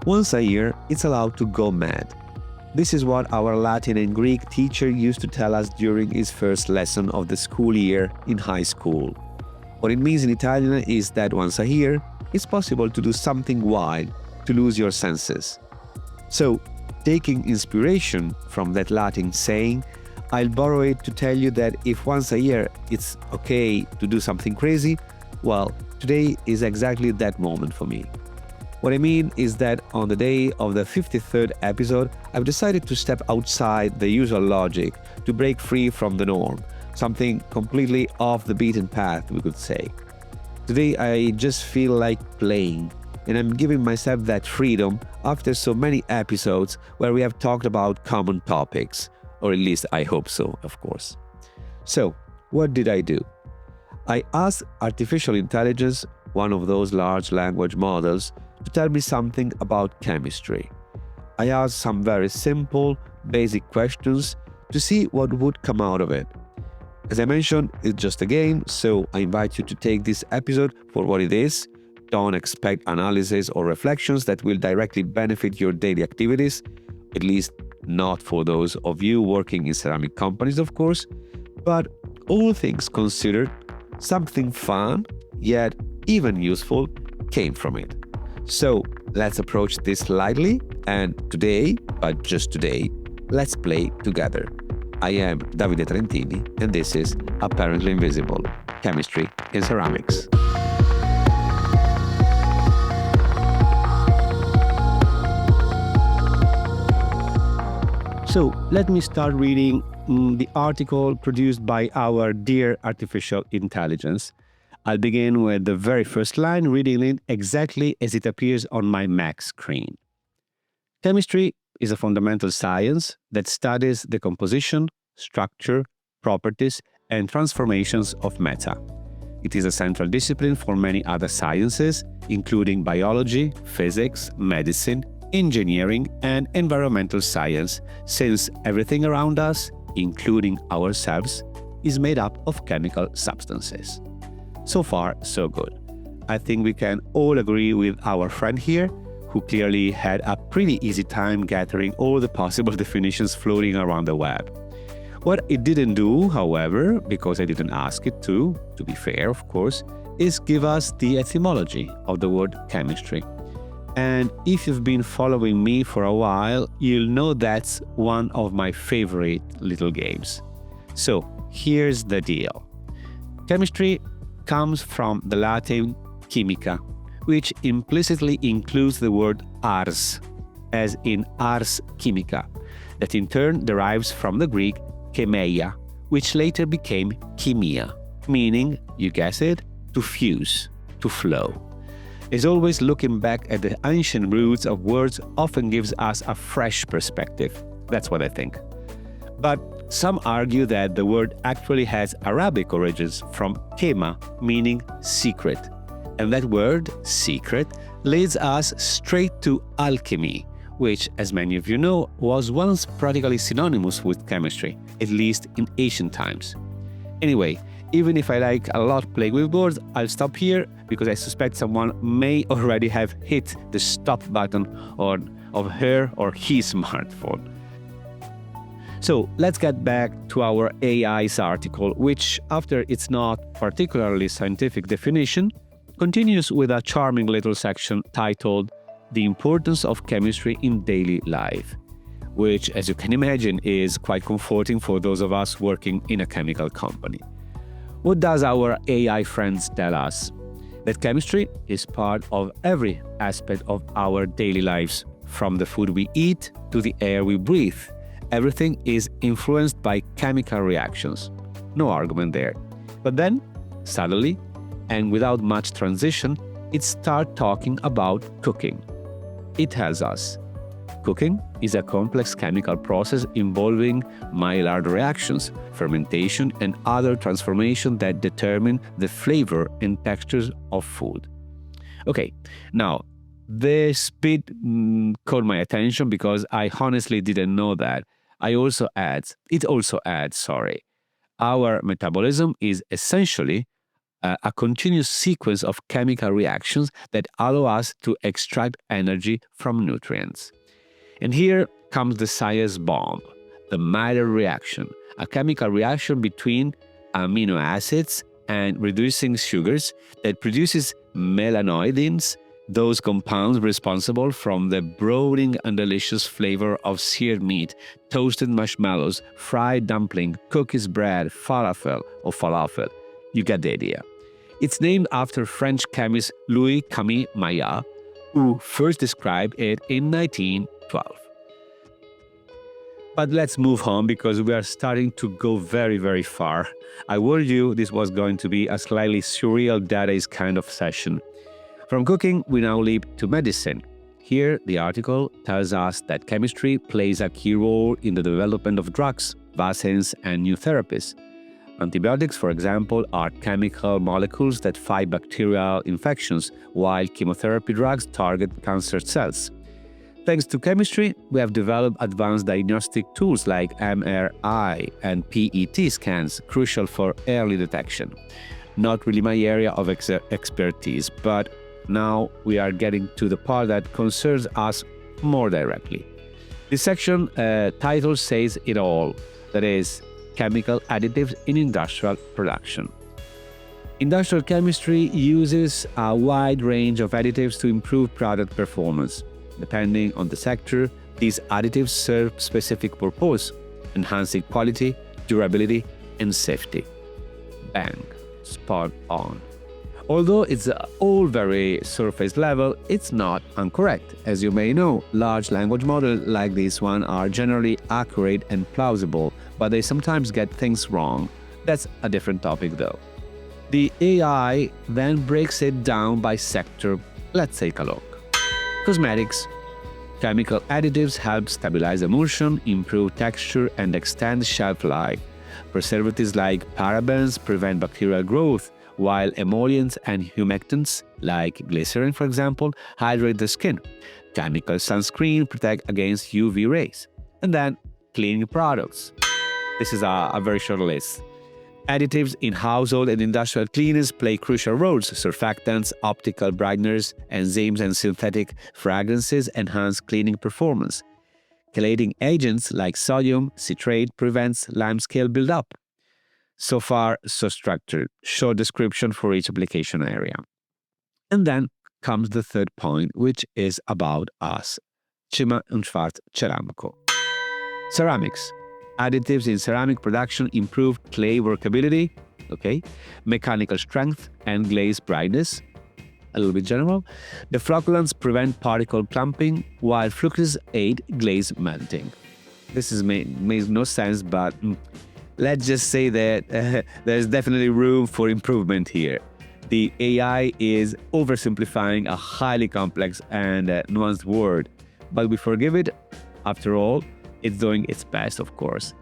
Once a year, it's allowed to go mad. This is what our Latin and Greek teacher used to tell us during his first lesson of the school year in high school. What it means in Italian is that once a year, it's possible to do something wild, to lose your senses. So, taking inspiration from that Latin saying, I'll borrow it to tell you that if once a year it's okay to do something crazy, well, today is exactly that moment for me. What I mean is that on the day of the 53rd episode, I've decided to step outside the usual logic, to break free from the norm, something completely off the beaten path, we could say. Today I just feel like playing, and I'm giving myself that freedom after so many episodes where we have talked about common topics, or at least I hope so, of course. So, what did I do? I asked artificial intelligence, one of those large language models, to tell me something about chemistry. I asked some very simple, basic questions to see what would come out of it. As I mentioned, it's just a game, so I invite you to take this episode for what it is. Don't expect analysis or reflections that will directly benefit your daily activities, at least not for those of you working in ceramic companies, of course, but all things considered, something fun, yet even useful, came from it. So let's approach this lightly, and today, but just today, let's play together. I am Davide Trentini, and this is Apparently Invisible, Chemistry in Ceramics. So let me start reading the article produced by our dear artificial intelligence. I'll begin with the very first line, reading it exactly as it appears on my Mac screen. Chemistry is a fundamental science that studies the composition, structure, properties, and transformations of matter. It is a central discipline for many other sciences, including biology, physics, medicine, engineering, and environmental science, since everything around us, including ourselves, is made up of chemical substances. So far, so good. I think we can all agree with our friend here, who clearly had a pretty easy time gathering all the possible definitions floating around the web. What it didn't do, however, because I didn't ask it to be fair, of course, is give us the etymology of the word chemistry. And if you've been following me for a while, you'll know that's one of my favorite little games. So, here's the deal. Chemistry comes from the Latin Chimic-A, which implicitly includes the word ars, as in ars chimica, that in turn derives from the Greek chemia, which later became chemia, meaning, you guess it, to fuse, to flow. As always, looking back at the ancient roots of words often gives us a fresh perspective. That's what I think. But some argue that the word actually has Arabic origins from kema, meaning secret. And that word, secret, leads us straight to alchemy, which, as many of you know, was once practically synonymous with chemistry, at least in ancient times. Anyway, even if I like a lot playing with words, I'll stop here because I suspect someone may already have hit the stop button of her or his smartphone. So let's get back to our AI's article, which, after its not particularly scientific definition, continues with a charming little section titled The Importance of Chemistry in Daily Life, which, as you can imagine, is quite comforting for those of us working in a chemical company. What does our AI friends tell us? That chemistry is part of every aspect of our daily lives, from the food we eat to the air we breathe. Everything is influenced by chemical reactions. No argument there. But then, suddenly, and without much transition, it starts talking about cooking. It tells us, cooking is a complex chemical process involving Maillard reactions, fermentation, and other transformations that determine the flavor and textures of food. Okay, now, this bit caught my attention because I honestly didn't know that. It also adds, our metabolism is essentially a continuous sequence of chemical reactions that allow us to extract energy from nutrients. And here comes the science bomb, the Maillard reaction, a chemical reaction between amino acids and reducing sugars that produces melanoidins, those compounds responsible from the brooding and delicious flavor of seared meat, toasted marshmallows, fried dumpling, cookies, bread, falafel. You get the idea. It's named after French chemist Louis Chimic-A, who first described it in 1912. But let's move on because we are starting to go very, very far. I warned you this was going to be a slightly surreal dadaist kind of session. From cooking, we now leap to medicine. Here, the article tells us that chemistry plays a key role in the development of drugs, vaccines, and new therapies. Antibiotics, for example, are chemical molecules that fight bacterial infections, while chemotherapy drugs target cancer cells. Thanks to chemistry, we have developed advanced diagnostic tools like MRI and PET scans, crucial for early detection. Not really my area of expertise, but now we are getting to the part that concerns us more directly. This section title says it all, that is, chemical additives in industrial production. Industrial chemistry uses a wide range of additives to improve product performance. Depending on the sector, these additives serve specific purpose, enhancing quality, durability, and safety. Bang, spot on. Although it's all very surface level, it's not incorrect. As you may know, large language models like this one are generally accurate and plausible, but they sometimes get things wrong. That's a different topic though. The AI then breaks it down by sector. Let's take a look. Cosmetics. Chemical additives help stabilize emulsion, improve texture, and extend shelf life. Preservatives like parabens prevent bacterial growth, while emollients and humectants, like glycerin for example, hydrate the skin. Chemical sunscreen protect against UV rays. And then, cleaning products. This is a very short list. Additives in household and industrial cleaners play crucial roles. Surfactants, optical brighteners, enzymes, and synthetic fragrances enhance cleaning performance. Chelating agents like sodium citrate prevents limescale buildup. So far, so structured. Short description for each application area. And then comes the third point, which is about us. Zschimmer and Schwarz, Ceramco. Ceramics. Additives in ceramic production improve clay workability, mechanical strength, and glaze brightness. A little bit general. The flocculants prevent particle clumping, while fluxes aid glaze melting. This makes no sense, but let's just say that there's definitely room for improvement here. The AI is oversimplifying a highly complex and nuanced word, but we forgive it. After all, it's doing its best, of course.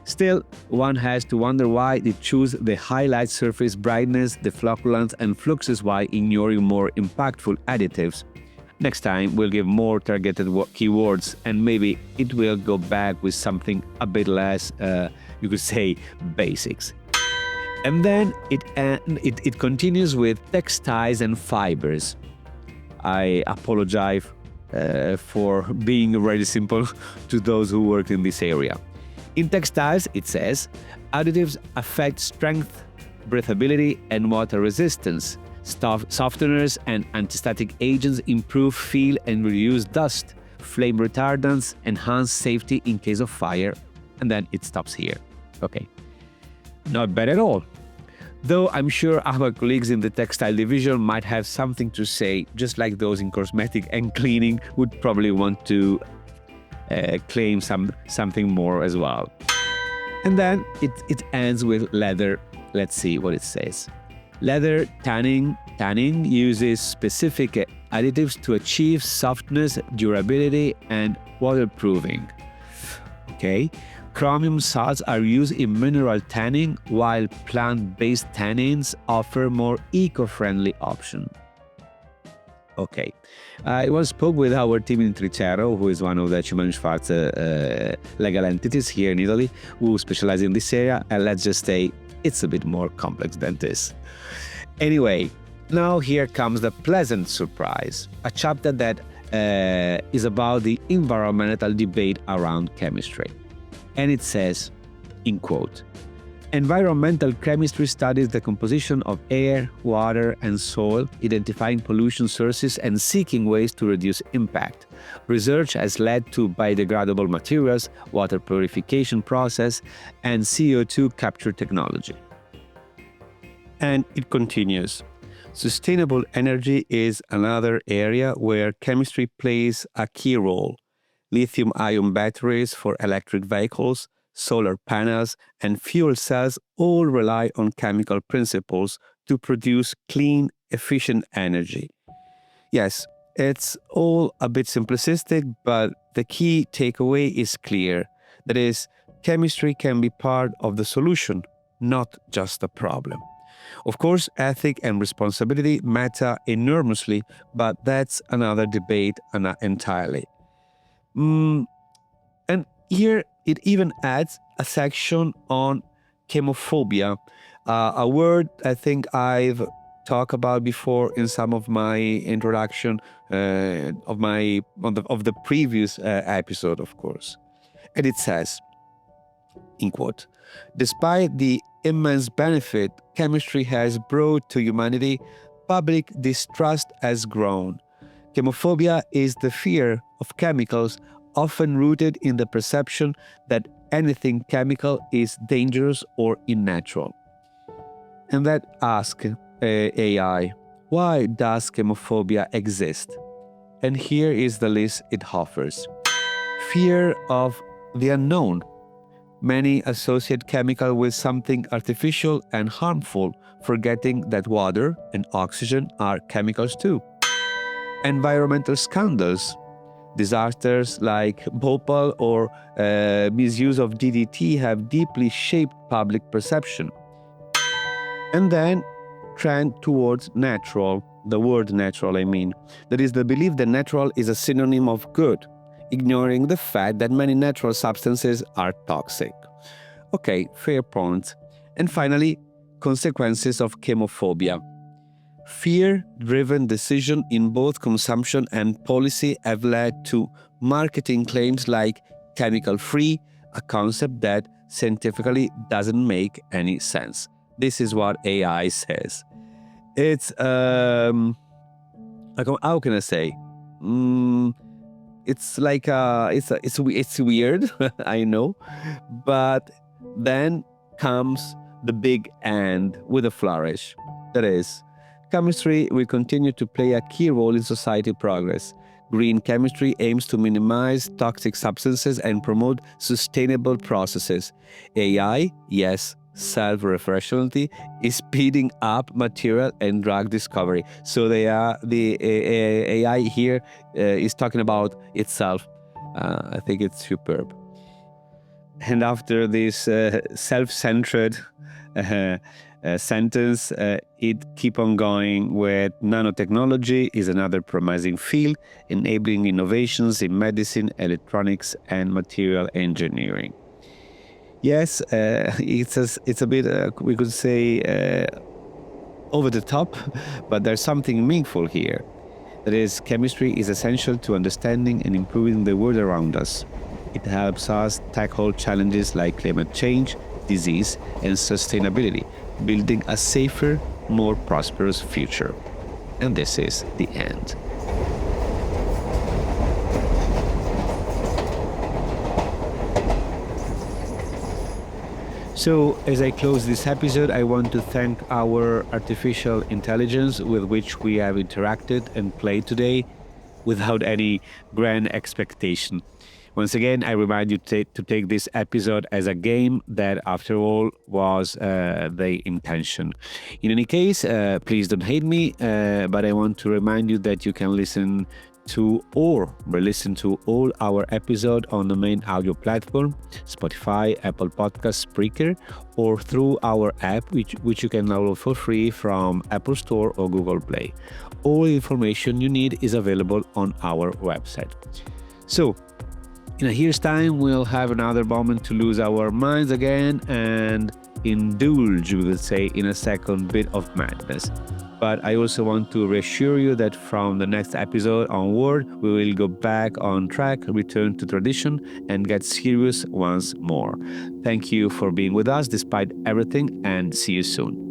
Still, one has to wonder why they choose the highlight surface brightness, the flocculants, and fluxes while ignoring more impactful additives. Next time, we'll give more targeted keywords, and maybe it will go back with something a bit less, you could say, basics. And then it continues with textiles and fibers. I apologize for being very simple to those who work in this area. In textiles, it says, additives affect strength, breathability, and water resistance. Softeners and antistatic agents improve feel and reduce dust. Flame retardants enhance safety in case of fire. And then it stops here. Okay. Not bad at all. Though I'm sure our colleagues in the textile division might have something to say, just like those in cosmetic and cleaning would probably want to claim something more as well. And then it ends with leather. Let's see what it says. Leather tanning uses specific additives to achieve softness, durability, and waterproofing. Okay. Chromium salts are used in mineral tanning, while plant-based tannins offer more eco-friendly options. Okay. I once spoke with our team in Tricero, who is one of the Chimic-A Schwarz legal entities here in Italy, who specialize in this area, and let's just say it's a bit more complex than this. Anyway, now here comes the pleasant surprise, a chapter that is about the environmental debate around chemistry. And it says, in quote, "Environmental chemistry studies the composition of air, water, and soil, identifying pollution sources and seeking ways to reduce impact. Research has led to biodegradable materials, water purification process, and CO2 capture technology." And it continues. Sustainable energy is another area where chemistry plays a key role. Lithium-ion batteries for electric vehicles, solar panels, and fuel cells all rely on chemical principles to produce clean, efficient energy. Yes, it's all a bit simplistic, but the key takeaway is clear. That is, chemistry can be part of the solution, not just a problem. Of course, ethic and responsibility matter enormously, but that's another debate entirely. And here it even adds a section on chemophobia, a word I think I've talked about before in some of my introduction of the previous episode, of course. And it says, in quote, "Despite the immense benefit chemistry has brought to humanity, public distrust has grown. Chemophobia is the fear of chemicals, often rooted in the perception that anything chemical is dangerous or unnatural." And that asks AI, why does chemophobia exist? And here is the list it offers. Fear of the unknown. Many associate chemical with something artificial and harmful, forgetting that water and oxygen are chemicals too. Environmental scandals. Disasters like Bhopal or misuse of DDT have deeply shaped public perception. And then trend towards natural, the word natural I mean. That is the belief that natural is a synonym of good, ignoring the fact that many natural substances are toxic. Okay, fair point. And finally, consequences of chemophobia. Fear-driven decisions in both consumption and policy have led to marketing claims like chemical-free, a concept that scientifically doesn't make any sense. This is what AI says. It's, how can I say? It's like, it's weird, I know, but then comes the big and with a flourish. That is, chemistry will continue to play a key role in society progress. Green chemistry aims to minimize toxic substances and promote sustainable processes. AI, yes, self-referentiality, is speeding up material and drug discovery. So the AI here is talking about itself. I think it's superb. And after this self-centered sentence, it keep on going with nanotechnology is another promising field, enabling innovations in medicine, electronics, and material engineering. Yes, it's a bit, we could say, over the top, but there's something meaningful here. That is, chemistry is essential to understanding and improving the world around us. It helps us tackle challenges like climate change, disease, and sustainability, building a safer, more prosperous future. And this is the end. So, as I close this episode, I want to thank our artificial intelligence with which we have interacted and played today without any grand expectation. Once again, I remind you to take this episode as a game that, after all, was the intention. In any case, please don't hate me, but I want to remind you that you can listen to or re-listen to all our episodes on the main audio platform, Spotify, Apple Podcasts, Spreaker, or through our app, which you can download for free from Apple Store or Google Play. All the information you need is available on our website. So, in a year's time, we'll have another moment to lose our minds again and indulge, we will say in a second, bit of madness. But I also want to reassure you that from the next episode onward, we will go back on track, return to tradition, and get serious once more. Thank you for being with us despite everything, and see you soon.